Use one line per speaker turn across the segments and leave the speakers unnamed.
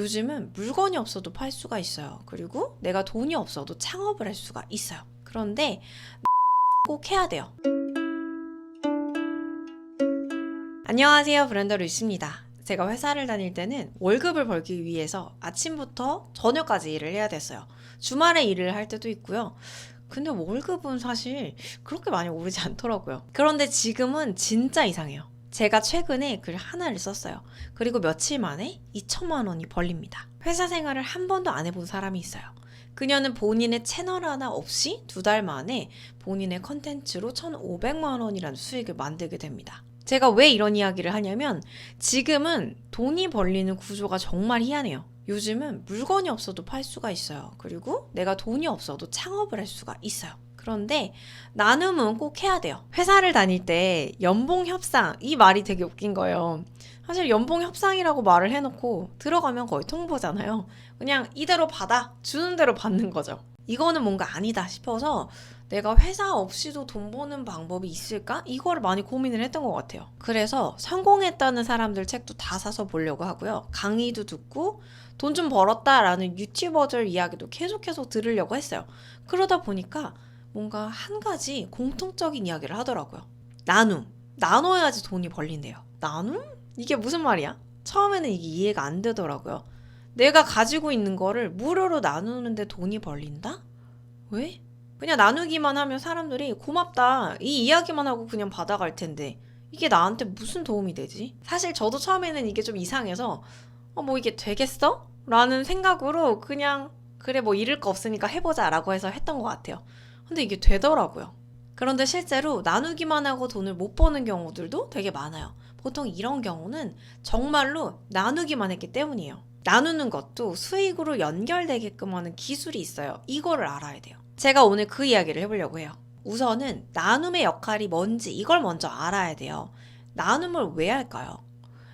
요즘은 물건이 없어도 팔 수가 있어요. 그리고 내가 돈이 없어도 창업을 할 수가 있어요. 그런데 꼭 해야 돼요. 안녕하세요, 브랜더 루이스입니다. 제가 회사를 다닐 때는 월급을 벌기 위해서 아침부터 저녁까지 일을 해야 됐어요. 주말에 일을 할 때도 있고요. 근데 월급은 사실 그렇게 많이 오르지 않더라고요. 그런데 지금은 진짜 이상해요. 제가 최근에 글 하나를 썼어요. 그리고 며칠 만에 2천만 원이 벌립니다. 회사 생활을 한 번도 안 해본 사람이 있어요. 그녀는 본인의 채널 하나 없이 2달 만에 본인의 컨텐츠로 1,500만 원이라는 수익을 만들게 됩니다. 제가 왜 이런 이야기를 하냐면 지금은 돈이 벌리는 구조가 정말 희한해요. 요즘은 물건이 없어도 팔 수가 있어요. 그리고 내가 돈이 없어도 창업을 할 수가 있어요. 그런데 나눔은 꼭 해야 돼요. 회사를 다닐 때 연봉 협상, 이 말이 되게 웃긴 거예요. 사실 연봉 협상이라고 말을 해놓고 들어가면 거의 통보잖아요. 그냥 이대로 받아, 주는 대로 받는 거죠. 이거는 뭔가 아니다 싶어서 내가 회사 없이도 돈 버는 방법이 있을까? 이거를 많이 고민을 했던 것 같아요. 그래서 성공했다는 사람들 책도 다 사서 보려고 하고요. 강의도 듣고 돈 좀 벌었다라는 유튜버들 이야기도 계속 들으려고 했어요. 그러다 보니까 뭔가 한 가지 공통적인 이야기를 하더라고요. 나눔. 나눠야지 돈이 벌린대요. 나눔? 이게 무슨 말이야? 처음에는 이게 이해가 안 되더라고요. 내가 가지고 있는 거를 무료로 나누는데 돈이 벌린다? 왜? 그냥 나누기만 하면 사람들이 고맙다 이 이야기만 하고 그냥 받아갈 텐데 이게 나한테 무슨 도움이 되지? 사실 저도 처음에는 이게 좀 이상해서 뭐 이게 되겠어? 라는 생각으로 그냥 그래 뭐 잃을 거 없으니까 해보자 라고 해서 했던 것 같아요. 근데 이게 되더라고요. 그런데 실제로 나누기만 하고 돈을 못 버는 경우들도 되게 많아요. 보통 이런 경우는 정말로 나누기만 했기 때문이에요. 나누는 것도 수익으로 연결되게끔 하는 기술이 있어요. 이거를 알아야 돼요. 제가 오늘 그 이야기를 해보려고 해요. 우선은 나눔의 역할이 뭔지 이걸 먼저 알아야 돼요. 나눔을 왜 할까요?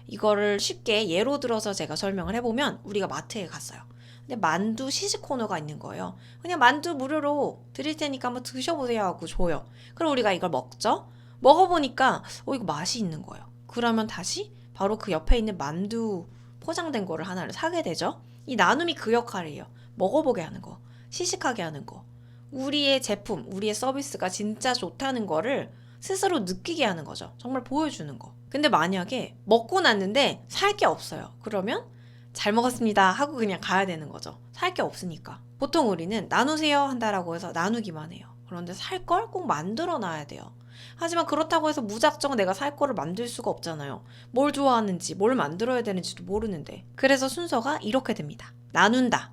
이거를 쉽게 예로 들어서 제가 설명을 해보면 우리가 마트에 갔어요. 근데 만두 시식 코너가 있는 거예요. 그냥 만두 무료로 드릴 테니까 한번 드셔보세요 하고 줘요. 그럼 우리가 이걸 먹죠? 먹어보니까 이거 맛이 있는 거예요. 그러면 다시 바로 그 옆에 있는 만두 포장된 거를 하나를 사게 되죠. 이 나눔이 그 역할이에요. 먹어보게 하는 거, 시식하게 하는 거. 우리의 제품, 우리의 서비스가 진짜 좋다는 거를 스스로 느끼게 하는 거죠. 정말 보여주는 거. 근데 만약에 먹고 났는데 살 게 없어요. 그러면 잘 먹었습니다 하고 그냥 가야 되는 거죠. 살 게 없으니까. 보통 우리는 나누세요 한다라고 해서 나누기만 해요. 그런데 살 걸 꼭 만들어 놔야 돼요. 하지만 그렇다고 해서 무작정 내가 살 거를 만들 수가 없잖아요. 뭘 좋아하는지, 뭘 만들어야 되는지도 모르는데. 그래서 순서가 이렇게 됩니다. 나눈다.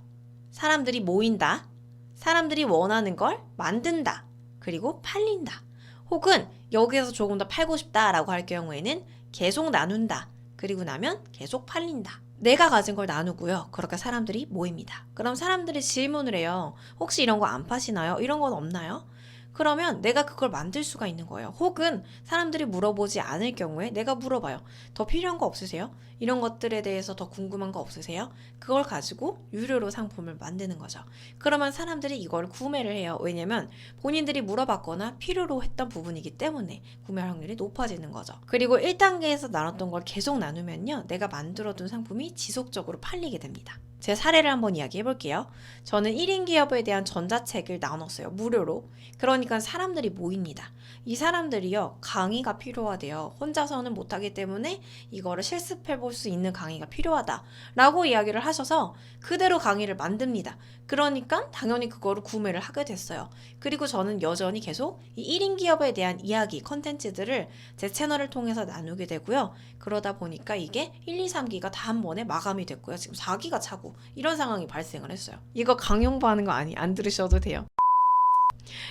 사람들이 모인다. 사람들이 원하는 걸 만든다. 그리고 팔린다. 혹은 여기에서 조금 더 팔고 싶다라고 할 경우에는 계속 나눈다. 그리고 나면 계속 팔린다. 내가 가진 걸 나누고요. 그렇게 사람들이 모입니다. 그럼 사람들이 질문을 해요. 혹시 이런 거 안 파시나요? 이런 건 없나요? 그러면 내가 그걸 만들 수가 있는 거예요. 혹은 사람들이 물어보지 않을 경우에 내가 물어봐요. 더 필요한 거 없으세요? 이런 것들에 대해서 더 궁금한 거 없으세요? 그걸 가지고 유료로 상품을 만드는 거죠. 그러면 사람들이 이걸 구매를 해요. 왜냐면 본인들이 물어봤거나 필요로 했던 부분이기 때문에 구매 확률이 높아지는 거죠. 그리고 1단계에서 나눴던 걸 계속 나누면요. 내가 만들어둔 상품이 지속적으로 팔리게 됩니다. 제 사례를 한번 이야기해 볼게요. 저는 1인 기업에 대한 전자책을 나눴어요. 무료로. 그러니까 사람들이 모입니다. 이 사람들이요. 강의가 필요하대요. 혼자서는 못하기 때문에 이거를 실습해 볼 수 있는 강의가 필요하다. 라고 이야기를 하셔서 그대로 강의를 만듭니다. 그러니까 당연히 그거를 구매를 하게 됐어요. 그리고 저는 여전히 계속 이 1인 기업에 대한 이야기, 컨텐츠들을 제 채널을 통해서 나누게 되고요. 그러다 보니까 이게 1, 2, 3기가 다 한 번에 마감이 됐고요. 지금 4기가 차고 이런 상황이 발생을 했어요. 이거 강용보하는 거 안 들으셔도 돼요.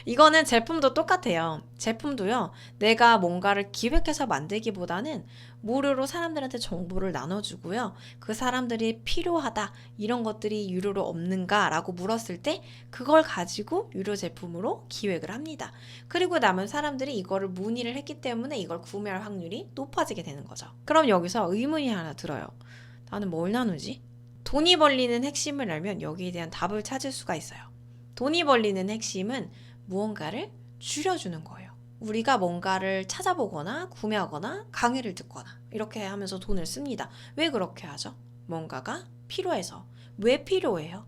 이거는 제품도 똑같아요. 제품도요, 내가 뭔가를 기획해서 만들기보다는 무료로 사람들한테 정보를 나눠주고요. 그 사람들이 필요하다, 이런 것들이 유료로 없는가라고 물었을 때 그걸 가지고 유료 제품으로 기획을 합니다. 그리고 남은 사람들이 이거를 문의를 했기 때문에 이걸 구매할 확률이 높아지게 되는 거죠. 그럼 여기서 의문이 하나 들어요. 나는 뭘 나누지? 돈이 벌리는 핵심을 알면 여기에 대한 답을 찾을 수가 있어요. 돈이 벌리는 핵심은 무언가를 줄여주는 거예요. 우리가 뭔가를 찾아보거나 구매하거나 강의를 듣거나 이렇게 하면서 돈을 씁니다. 왜 그렇게 하죠? 뭔가가 필요해서. 왜 필요해요?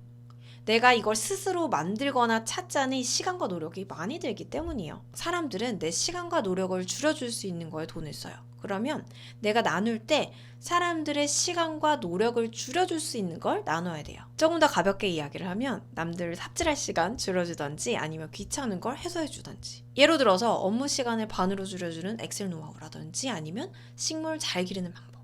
내가 이걸 스스로 만들거나 찾자니 시간과 노력이 많이 들기 때문이에요. 사람들은 내 시간과 노력을 줄여줄 수 있는 거에 돈을 써요. 그러면 내가 나눌 때 사람들의 시간과 노력을 줄여줄 수 있는 걸 나눠야 돼요. 조금 더 가볍게 이야기를 하면 남들 삽질할 시간 줄여주던지 아니면 귀찮은 걸 해소해주던지. 예를 들어서 업무 시간을 반으로 줄여주는 엑셀 노하우라든지 아니면 식물 잘 기르는 방법.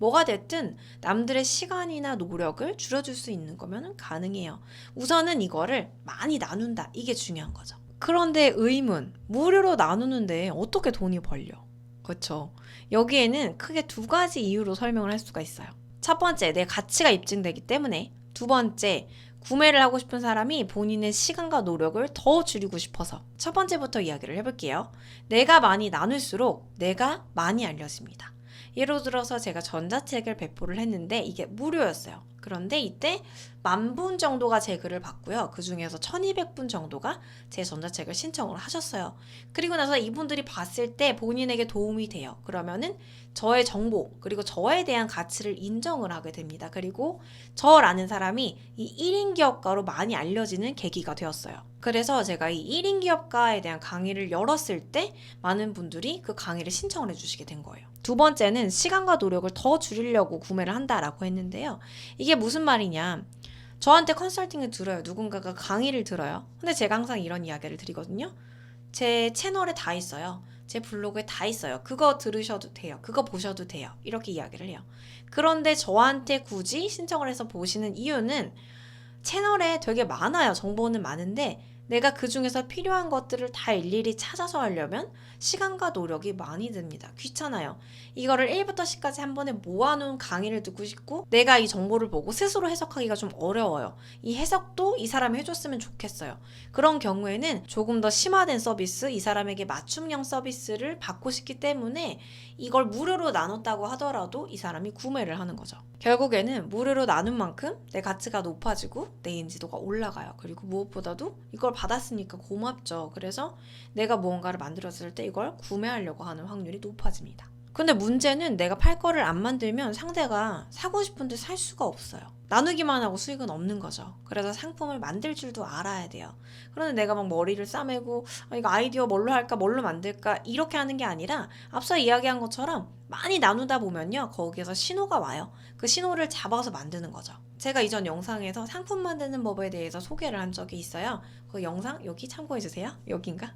뭐가 됐든 남들의 시간이나 노력을 줄여줄 수 있는 거면 가능해요. 우선은 이거를 많이 나눈다. 이게 중요한 거죠. 그런데 의문, 무료로 나누는데 어떻게 돈이 벌려? 그렇죠. 여기에는 크게 두 가지 이유로 설명을 할 수가 있어요. 첫 번째, 내 가치가 입증되기 때문에. 두 번째, 구매를 하고 싶은 사람이 본인의 시간과 노력을 더 줄이고 싶어서. 첫 번째부터 이야기를 해볼게요. 내가 많이 나눌수록 내가 많이 알려집니다. 예를 들어서 제가 전자책을 배포를 했는데 이게 무료였어요. 그런데 이때 10,000분 정도가 제 글을 봤고요. 그 중에서 1200분 정도가 제 전자책을 신청을 하셨어요. 그리고 나서 이분들이 봤을 때 본인에게 도움이 돼요. 그러면은 저의 정보 그리고 저에 대한 가치를 인정을 하게 됩니다. 그리고 저라는 사람이 이 1인 기업가로 많이 알려지는 계기가 되었어요. 그래서 제가 이 1인 기업가에 대한 강의를 열었을 때 많은 분들이 그 강의를 신청을 해주시게 된 거예요. 두 번째는 시간과 노력을 더 줄이려고 구매를 한다라고 했는데요. 이게 무슨 말이냐? 저한테 컨설팅을 들어요. 누군가가 강의를 들어요. 근데 제가 항상 이런 이야기를 드리거든요. 제 채널에 다 있어요. 제 블로그에 다 있어요. 그거 들으셔도 돼요. 그거 보셔도 돼요. 이렇게 이야기를 해요. 그런데 저한테 굳이 신청을 해서 보시는 이유는 채널에 되게 많아요. 정보는 많은데 내가 그 중에서 필요한 것들을 다 일일이 찾아서 하려면 시간과 노력이 많이 듭니다. 귀찮아요. 이거를 1부터 10까지 한 번에 모아놓은 강의를 듣고 싶고 내가 이 정보를 보고 스스로 해석하기가 좀 어려워요. 이 해석도 이 사람이 해줬으면 좋겠어요. 그런 경우에는 조금 더 심화된 서비스, 이 사람에게 맞춤형 서비스를 받고 싶기 때문에 이걸 무료로 나눴다고 하더라도 이 사람이 구매를 하는 거죠. 결국에는 무료로 나눈 만큼 내 가치가 높아지고 내 인지도가 올라가요. 그리고 무엇보다도 이걸 받았으니까 고맙죠. 그래서 내가 무언가를 만들었을 때 이걸 구매하려고 하는 확률이 높아집니다. 근데 문제는 내가 팔 거를 안 만들면 상대가 사고 싶은데 살 수가 없어요. 나누기만 하고 수익은 없는 거죠. 그래서 상품을 만들 줄도 알아야 돼요. 그런데 내가 막 머리를 싸매고 이거 아이디어 뭘로 할까 뭘로 만들까 이렇게 하는 게 아니라 앞서 이야기한 것처럼 많이 나누다 보면요. 거기에서 신호가 와요. 그 신호를 잡아서 만드는 거죠. 제가 이전 영상에서 상품 만드는 법에 대해서 소개를 한 적이 있어요. 그 영상 여기 참고해주세요. 여긴가?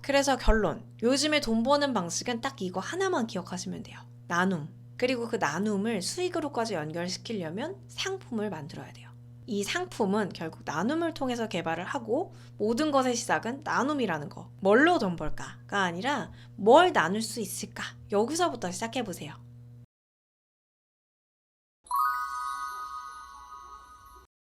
그래서 결론. 요즘에 돈 버는 방식은 딱 이거 하나만 기억하시면 돼요. 나눔. 그리고 그 나눔을 수익으로까지 연결시키려면 상품을 만들어야 돼요. 이 상품은 결국 나눔을 통해서 개발을 하고 모든 것의 시작은 나눔이라는 거. 뭘로 돈 벌까가 아니라 뭘 나눌 수 있을까? 여기서부터 시작해보세요.